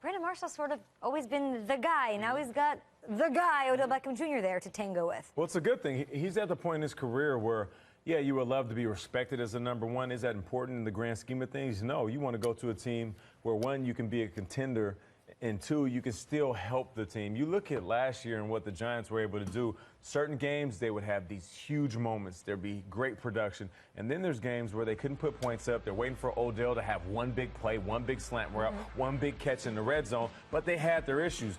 Brandon Marshall's sort of always been the guy. Now he's got the guy, Odell Beckham Jr., there to tango with. Well, it's a good thing. He's at the point in his career where, yeah, you would love to be respected as a number one. Is that important in the grand scheme of things? No. You want to go to a team where, one, you can be a contender, and two, you can still help the team. You look at last year and what the Giants were able to do. Certain games, they would have these huge moments. There'd be great production. And then there's games where they couldn't put points up. They're waiting for Odell to have one big play, one big slant route, one big catch in the red zone. But they had their issues.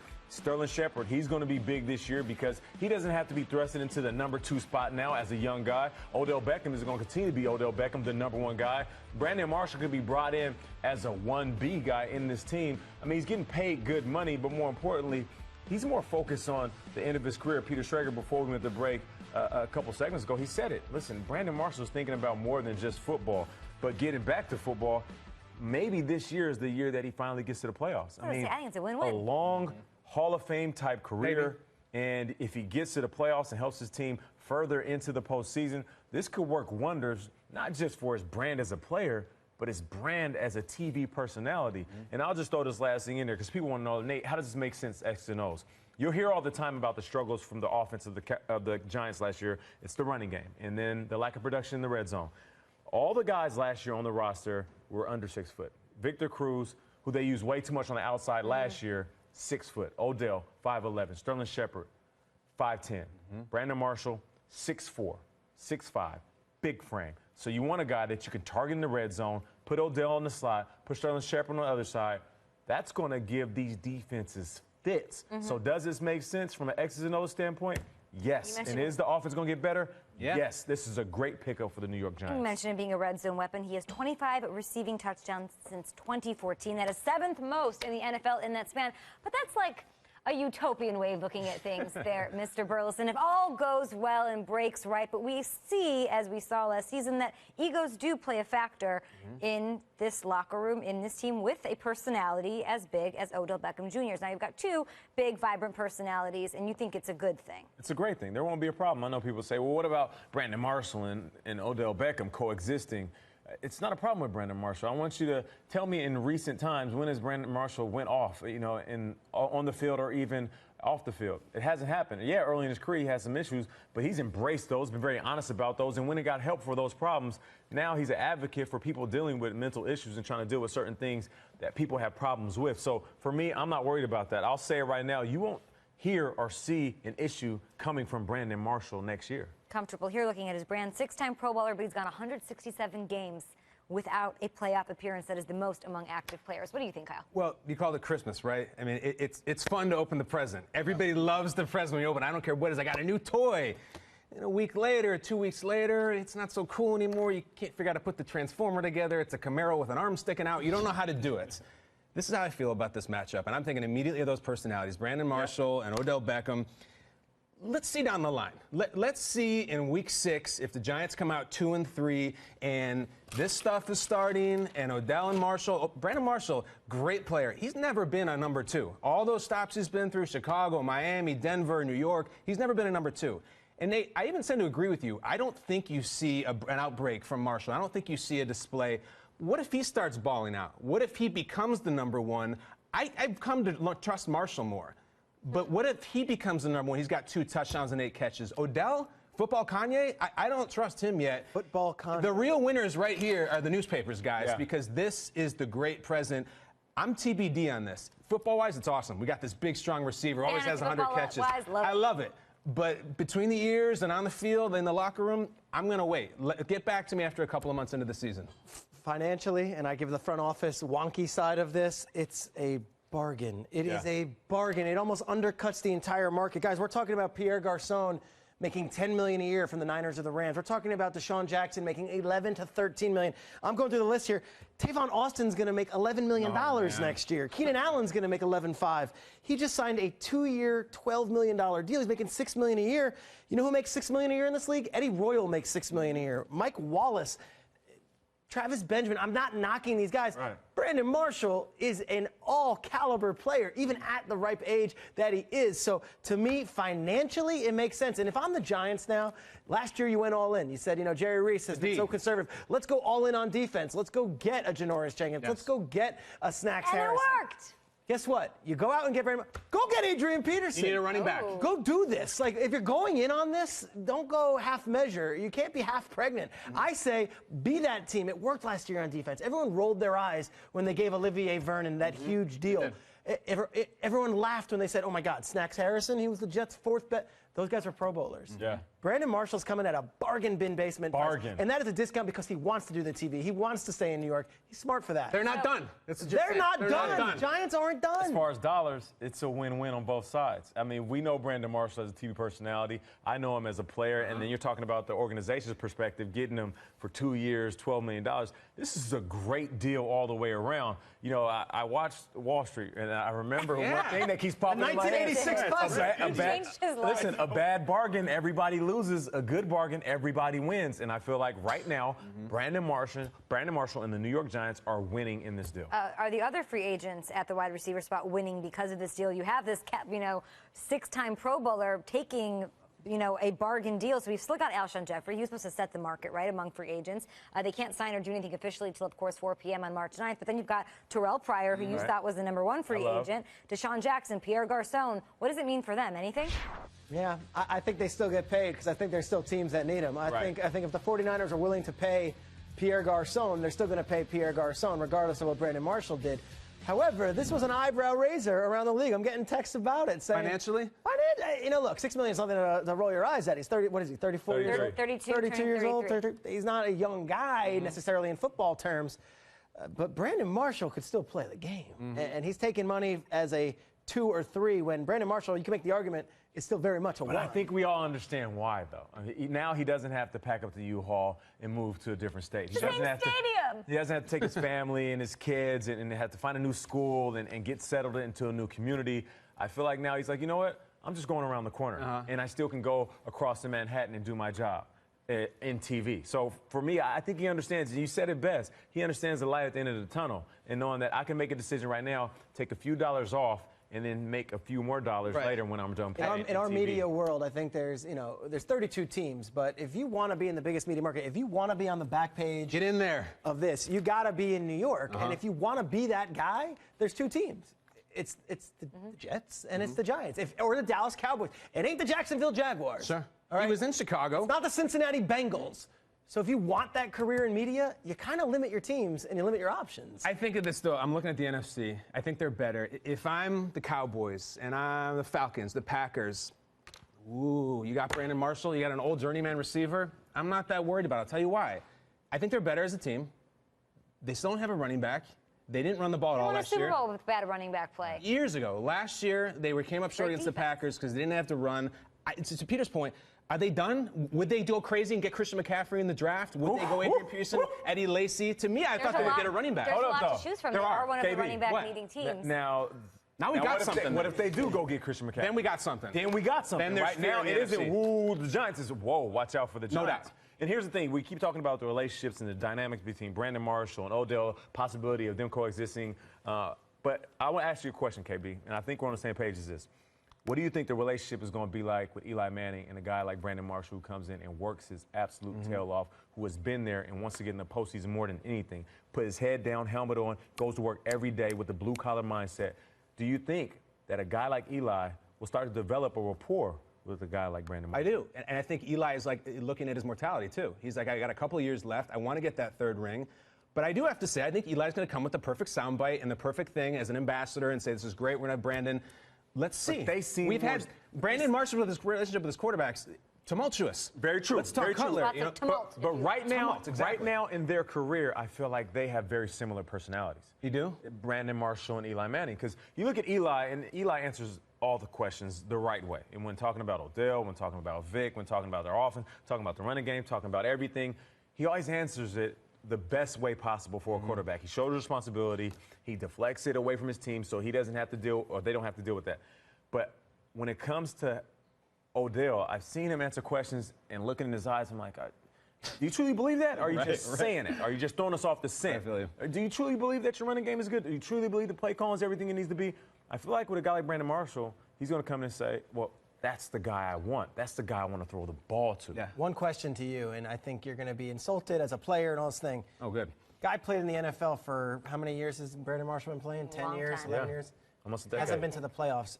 Shepard, he's going to be big this year because he doesn't have to be thrusted into the number 2 spot now as a young guy. Odell Beckham is going to continue to be Odell Beckham, the number 1 guy. Brandon Marshall could be brought in as a 1B guy in this team. I mean, he's getting paid good money, but more importantly, he's more focused on the end of his career. Peter Schrager, before we went to break a couple seconds ago, he said it. Listen, Brandon Marshall's thinking about more than just football, but getting back to football, maybe this year is the year that he finally gets to the playoffs. I think it's a win-win. A long Hall of Fame type career, and if he gets to the playoffs and helps his team further into the postseason, this could work wonders, not just for his brand as a player, but his brand as a TV personality. And I'll just throw this last thing in there because people want to know, Nate, how does this make sense, X and O's? You'll hear all the time about the struggles from the offense of the Giants last year. It's the running game, and then the lack of production in the red zone. All the guys last year on the roster were under 6 foot. Victor Cruz, who they used way too much on the outside last year, 6 foot. Odell, 5'11". Sterling Shepard, 5'10". Brandon Marshall, 6'4", 6'5", big frame. So you want a guy that you can target in the red zone, put Odell on the slot, put Sterling Shepard on the other side. That's going to give these defenses fits. So does this make sense from an X's and O's standpoint? Yes. And is the offense going to get better? Yeah. Yes. This is a great pickup for the New York Giants. You mentioned him being a red zone weapon. He has 25 receiving touchdowns since 2014. That is 7th most in the NFL in that span. But that's like a utopian way of looking at things there, Mr. Burleson. If all goes well and breaks right, but we see, as we saw last season, that egos do play a factor in this locker room, in this team, with a personality as big as Odell Beckham Jr.'s. Now, you've got 2 big, vibrant personalities, and you think it's a good thing. It's a great thing. There won't be a problem. I know people say, well, what about Brandon Marshall and Odell Beckham coexisting? It's not a problem with Brandon Marshall. I want you to tell me in recent times, when has Brandon Marshall went off, on the field or even off the field? It hasn't happened. Yeah, early in his career, he had some issues, but he's embraced those, been very honest about those, and when he got help for those problems, now he's an advocate for people dealing with mental issues and trying to deal with certain things that people have problems with. So for me, I'm not worried about that. I'll say it right now. You won't hear or see an issue coming from Brandon Marshall next year. Comfortable here looking at his brand. 6-time Pro Bowler, but he's gone 167 games without a playoff appearance. That is the most among active players. What do you think, Kyle? Well, you called it Christmas, right? I mean, it's fun to open the present. Everybody loves the present when you open. I don't care what it is. I got a new toy. And a week later, 2 weeks later, it's not so cool anymore. You can't figure out how to put the Transformer together. It's a Camaro with an arm sticking out. You don't know how to do it. This is how I feel about this matchup, and I'm thinking immediately of those personalities, Brandon Marshall and Odell Beckham. Let's see down the line. Let's see in week 6 if the Giants come out 2-3 and this stuff is starting, and Odell and Marshall. Brandon Marshall, great player. He's never been a number 2. All those stops he's been through, Chicago, Miami, Denver, New York, he's never been a number 2. And Nate, I even tend to agree with you. I don't think you see an outbreak from Marshall. I don't think you see a display. What if he starts balling out? What if he becomes the number 1? I've come to trust Marshall more. But what if he becomes the number 1? He's got 2 touchdowns and 8 catches. Odell, football Kanye, I don't trust him yet. Football Kanye. The real winners right here are the newspapers, guys, because this is the great present. I'm TBD on this. Football-wise, it's awesome. We got this big, strong receiver, always has 100 catches. I love it. But between the ears and on the field and the locker room, I'm going to wait. Get back to me after a couple of months into the season. Financially, and I give the front office wonky side of this, it's a bargain. It is a bargain. It almost undercuts the entire market. Guys, we're talking about Pierre Garçon making $10 million a year from the Niners or the Rams. We're talking about Deshaun Jackson making $11 to $13 million. I'm going through the list here. Tavon Austin's going to make $11 million next year. Keenan Allen's going to make $11.5. He just signed a 2-year, $12 million deal. He's making $6 million a year. You know who makes $6 million a year in this league? Eddie Royal makes $6 million a year. Mike Wallace, Travis Benjamin, I'm not knocking these guys. Right. Brandon Marshall is an all-caliber player, even at the ripe age that he is. So, to me, financially, it makes sense. And if I'm the Giants now, last year you went all in. You said, Jerry Reese has been so conservative. Let's go all in on defense. Let's go get a Janoris Jenkins. Let's go get a Snacks Harrison. And it worked. Guess what? You go out and get go get Adrian Peterson. You need a running back. Go do this. Like, if you're going in on this, don't go half measure. You can't be half pregnant. I say, be that team. It worked last year on defense. Everyone rolled their eyes when they gave Olivier Vernon that huge deal. Everyone laughed when they said, oh my God, Snacks Harrison, he was the Jets' 4th bet. Those guys were Pro Bowlers. Yeah. Brandon Marshall's coming at a bargain bin basement price. And that is a discount because he wants to do the TV. He wants to stay in New York. He's smart for that. They're not done. They're not done. Giants aren't done. As far as dollars, it's a win-win on both sides. I mean, we know Brandon Marshall as a TV personality. I know him as a player. And then you're talking about the organization's perspective, getting him for 2 years, $12 million. This is a great deal all the way around. You know, I watched Wall Street, and I remember one thing that keeps popping in my head. 1986 classic. Listen, a bad bargain, everybody loses. A good bargain, everybody wins. And I feel like right now, Brandon Marshall and the New York Giants are winning in this deal. Are the other free agents at the wide receiver spot winning because of this deal? You have this, 6-time Pro Bowler taking a bargain deal. So we've still got Alshon Jeffrey. He was supposed to set the market, right, among free agents. They can't sign or do anything officially until, of course, 4 p.m. on March 9th. But then you've got Terrell Pryor, who you thought was the #1 free agent. Deshaun Jackson, Pierre Garçon. What does it mean for them? Anything? Yeah, I think they still get paid because I think there's still teams that need them. I think if the 49ers are willing to pay Pierre Garçon, they're still going to pay Pierre Garçon, regardless of what Brandon Marshall did. However, this was an eyebrow raiser around the league. I'm getting texts about it saying financially. Look, $6 million is something to roll your eyes at. He's 30. What is he? 34 years old. 32 years old. 30, he's not a young guy necessarily in football terms, but Brandon Marshall could still play the game, and he's taking money as a 2 or 3. When Brandon Marshall, you can make the argument, is still very much a 1. But I think we all understand why, though. I mean, now he doesn't have to pack up the U-Haul and move to a different state. He doesn't have to take his family and his kids and have to find a new school and get settled into a new community. I feel like now he's like, you know what? I'm just going around the corner, and I still can go across to Manhattan and do my job in TV. So for me, I think he understands, and you said it best, he understands the light at the end of the tunnel, and knowing that I can make a decision right now, take a few dollars off, and then make a few more dollars later when I'm done paying. In our media world, I think there's 32 teams, but if you want to be in the biggest media market, if you want to be on the back page, get in there of this, you got to be in New York. And if you want to be that guy, there's 2 teams. It's the Jets and it's the Giants, or the Dallas Cowboys. It ain't the Jacksonville Jaguars. Sure. All right? He was in Chicago. It's not the Cincinnati Bengals. So if you want that career in media, you kind of limit your teams and you limit your options. I think of this, though. I'm looking at the NFC. I think they're better. If I'm the Cowboys and I'm the Falcons, the Packers, you got Brandon Marshall, you got an old journeyman receiver, I'm not that worried about it. I'll tell you why. I think they're better as a team. They still don't have a running back. They didn't run the ball at all last year. Super Bowl with bad running back play. Years ago. Last year, they came up short against the Packers because they didn't have to run. To Peter's point, are they done? Would they go crazy and get Christian McCaffrey in the draft? Would they go Adrian Peterson, Eddie Lacy? To me, I thought they would get a running back. There's a lot to choose from. They are one of the running back needing teams. Now we got something. What if they do go get Christian McCaffrey? Then we got something. Right now, it isn't woo the Giants. It's whoa, watch out for the Giants. No doubt. And here's the thing. We keep talking about the relationships and the dynamics between Brandon Marshall and Odell, possibility of them coexisting. But I want to ask you a question, KB, and I think we're on the same page as this. What do you think the relationship is going to be like with Eli Manning and a guy like Brandon Marshall who comes in and works his absolute tail off, who has been there and wants to get in the postseason more than anything, put his head down, helmet on, goes to work every day with the blue-collar mindset? Do you think that a guy like Eli will start to develop a rapport with a guy like Brandon Marshall? I do. And I think Eli is like looking at his mortality, too. He's like, I got a couple of years left. I want to get that 3rd ring. But I do have to say, I think Eli's going to come with the perfect soundbite and the perfect thing as an ambassador and say, this is great, we're going to have Brandon. Let's see. We've had Brandon Marshall with his relationship with his quarterbacks tumultuous. Very true. Let's talk Cutler. But right now in their career, I feel like they have very similar personalities. You do? Brandon Marshall and Eli Manning. Because you look at Eli, and Eli answers all the questions the right way. And when talking about Odell, when talking about Vic, when talking about their offense, talking about the running game, talking about everything, he always answers it the best way possible for a quarterback. He shoulders responsibility. He deflects it away from his team so he doesn't have to deal, or they don't have to deal with that. But when it comes to Odell, I've seen him answer questions and looking in his eyes, I'm like, do you truly believe that? Or are you just saying it? Are you just throwing us off the scent? I feel you. Do you truly believe that your running game is good? Do you truly believe the play calling is everything it needs to be? I feel like with a guy like Brandon Marshall, he's going to come in and say, well, that's the guy I want. That's the guy I want to throw the ball to. Yeah. One question to you, and I think you're going to be insulted as a player and all this thing. Oh, good. Guy played in the NFL for how many years has Brandon Marshall been playing? 10 years, 11 years? Almost a decade. Hasn't been to the playoffs.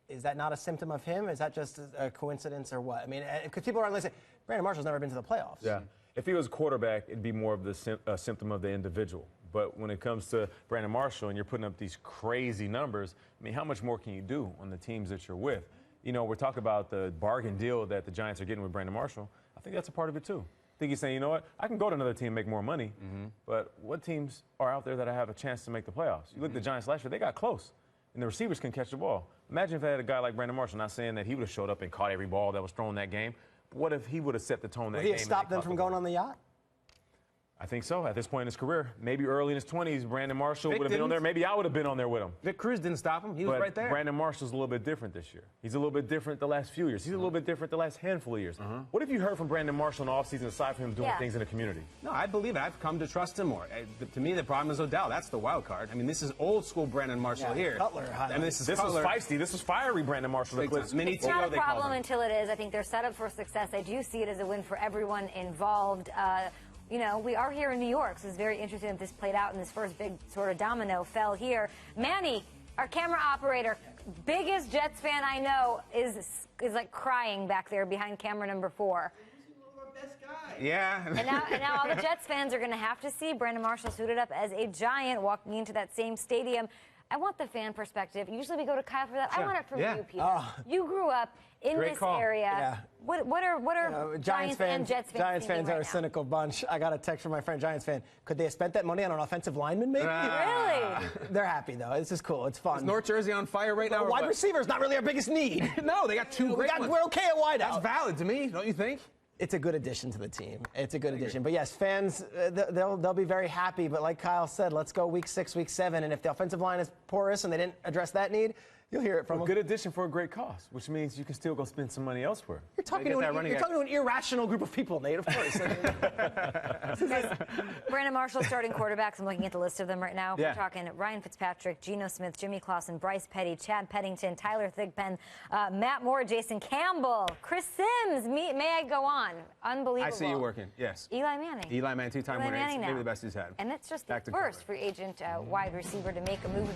Is that not a symptom of him? Is that just a coincidence or what? I mean, because people are listening. Brandon Marshall's never been to the playoffs. Yeah. If he was a quarterback, it'd be more of the symptom of the individual. But when it comes to Brandon Marshall and you're putting up these crazy numbers, I mean, how much more can you do on the teams that you're with? You know, we're talking about the bargain deal that the Giants are getting with Brandon Marshall. I think that's a part of it, too. I think he's saying, you know what, I can go to another team and make more money, but what teams are out there that have a chance to make the playoffs? You look at the Giants last year, they got close, and the receivers can catch the ball. Imagine if they had a guy like Brandon Marshall, not saying that he would have showed up and caught every ball that was thrown that game, but what if he would have set the tone that game? Would he have stopped them from going on the yacht? I think so. At this point in his career, maybe early in his 20s, Brandon Marshall Vic would have been on there. Maybe I would have been on there with him. Vic Cruz didn't stop him. He was But right there. Brandon Marshall's a little bit different this year. He's a little bit different the last few years. He's a little bit different the last handful of years. What have you heard from Brandon Marshall in the offseason aside from him doing things in the community? No, I believe it. I've come to trust him more. To me, the problem is Odell. That's the wild card. I mean, this is old school Brandon Marshall here. Cutler. I mean, this This Cutler. was feisty. This was fiery Brandon Marshall. Mini It's not Tito, a they called problem him. until it is. I think they're set up for success. I do see it as a win for everyone involved. You know, we are here in New York, so it's very interesting if this played out and this first big sort of domino fell here. Manny, our camera operator, biggest Jets fan I know, is like crying back there behind camera number 4. Yeah. And now all the Jets fans are going to have to see Brandon Marshall suited up as a Giant walking into that same stadium. I want the fan perspective. Usually we go to Kyle for that. I want it from you, Peter. You grew up in Great this call. area. Yeah. What are Giants and Jets fans Giants thinking fans right are a now? cynical bunch. I got a text from my friend Giants fan. Could they have spent that money on an offensive lineman, maybe? Really? They're happy though. This is cool. It's fun. Is North Jersey on fire right now? or Wide what? receiver is not really our biggest need. No, they got two great ones. We're okay at wideout. That's valid to me, don't you think? It's a good addition to the team. It's a good addition. But yes, fans, they'll be very happy. But like Kyle said, let's go week 6, week 7. And if the offensive line is porous and they didn't address that need, you'll hear it from A them. good addition for a great cost, which means you can still go spend some money elsewhere. You're talking to an irrational group of people, Nate, of course. Brandon Marshall starting quarterbacks. I'm looking at the list of them right now. Yeah. We're talking Ryan Fitzpatrick, Geno Smith, Jimmy Clausen, Bryce Petty, Chad Pennington, Tyler Thigpen, Matt Moore, Jason Campbell, Chris Sims. May I go on? Unbelievable. I see you working, yes. Eli Manning. Eli Manning, 2-time Eli winner. Manning It's maybe now. the best he's had. And that's just the Back to first cover. free agent wide receiver to make a move.